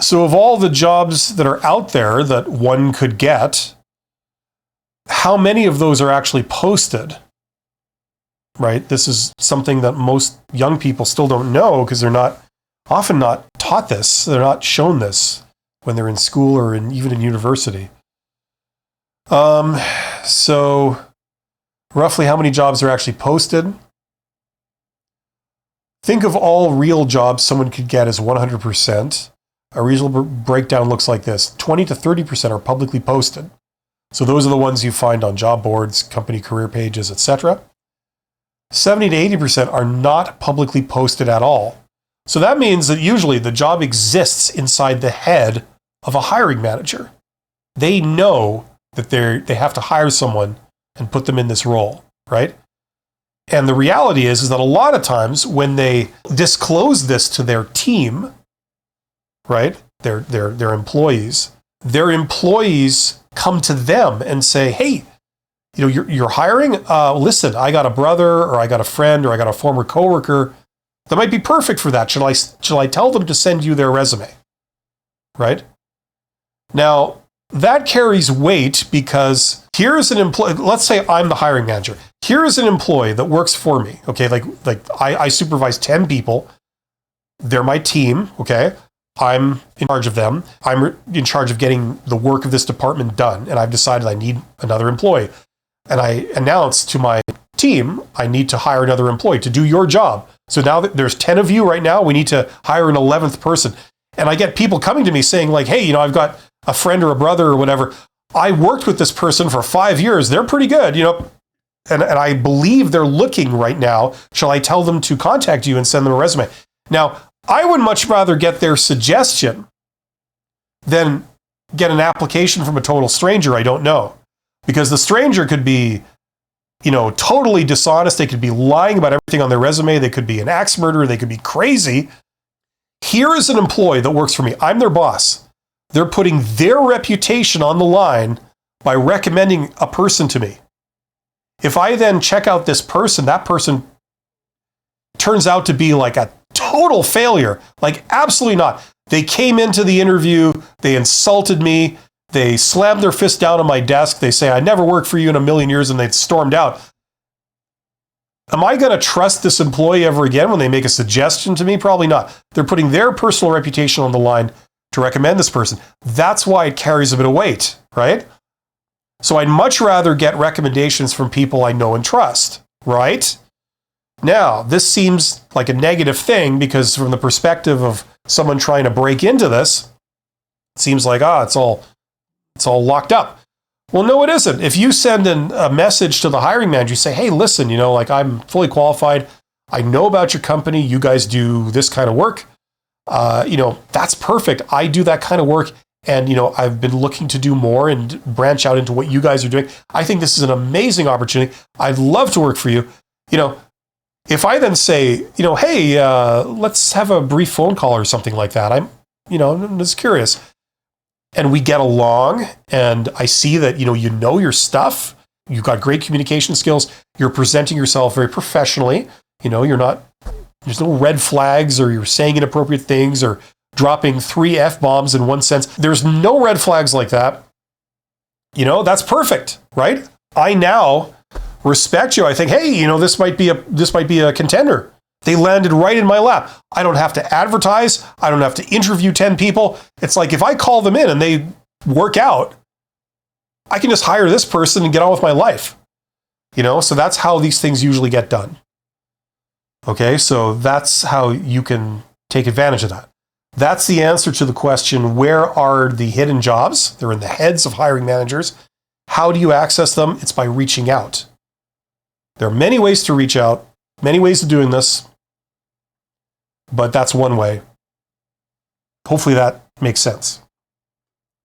So of all the jobs that are out there that one could get, how many of those are actually posted? Right? This is something that most young people still don't know because they're often not taught this. They're not shown this when they're in school or even in university. So roughly how many jobs are actually posted? Think of all real jobs someone could get as 100%. A reasonable breakdown looks like this. 20 to 30% are publicly posted. So those are the ones you find on job boards, company career pages, etc. 70 to 80% are not publicly posted at all. So that means that usually the job exists inside the head of a hiring manager. They know that they have to hire someone and put them in this role, right? And the reality is that a lot of times when they disclose this to their team, right, their employees come to them and say, hey, you're hiring? Listen, I got a brother or I got a friend or I got a former coworker that might be perfect for that. Shall I tell them to send you their resume? Right? Now, that carries weight because here's an employee, let's say I'm the hiring manager. Here's an employee that works for me, okay? Like I supervise 10 people. They're my team, okay? I'm in charge of them. I'm in charge of getting the work of this department done. And I've decided I need another employee. And I announce to my team, I need to hire another employee to do your job. So now that there's 10 of you right now, we need to hire an 11th person. And I get people coming to me saying like, hey, I've got a friend or a brother or whatever. I worked with this person for 5 years. They're pretty good, and I believe they're looking right now. Shall I tell them to contact you and send them a resume? Now, I would much rather get their suggestion than get an application from a total stranger I don't know. Because the stranger could be, totally dishonest. They could be lying about everything on their resume. They could be an axe murderer. They could be crazy. Here is an employee that works for me. I'm their boss. They're putting their reputation on the line by recommending a person to me. If I then check out this person, that person turns out to be like a total failure. Like absolutely not. They came into the interview, they insulted me, they slammed their fist down on my desk, they say, I never worked for you in a million years, and they stormed out. Am I going to trust this employee ever again when they make a suggestion to me? Probably not. They're putting their personal reputation on the line to recommend this person. That's why it carries a bit of weight, right? So I'd much rather get recommendations from people I know and trust, right? Now, this seems like a negative thing because from the perspective of someone trying to break into this, it seems like, it's all locked up. Well, no, it isn't. If you send a message to the hiring manager, you say, hey, listen, I'm fully qualified. I know about your company. You guys do this kind of work. That's perfect. I do that kind of work. And, I've been looking to do more and branch out into what you guys are doing. I think this is an amazing opportunity. I'd love to work for you. If I then say, hey, let's have a brief phone call or something like that. I'm just curious. And we get along and I see that, you know your stuff. You've got great communication skills. You're presenting yourself very professionally. There's no red flags or you're saying inappropriate things or dropping 3 F-bombs in one sentence. There's no red flags like that. That's perfect, right? I now respect you. I think, hey, this might be a contender. They landed right in my lap. I don't have to advertise. I don't have to interview 10 people. It's like if I call them in and they work out, I can just hire this person and get on with my life. So that's how these things usually get done. Okay, so that's how you can take advantage of that. That's the answer to the question, where are the hidden jobs? They're in the heads of hiring managers. How do you access them? It's by reaching out. There are many ways to reach out, many ways of doing this, but that's one way. Hopefully that makes sense.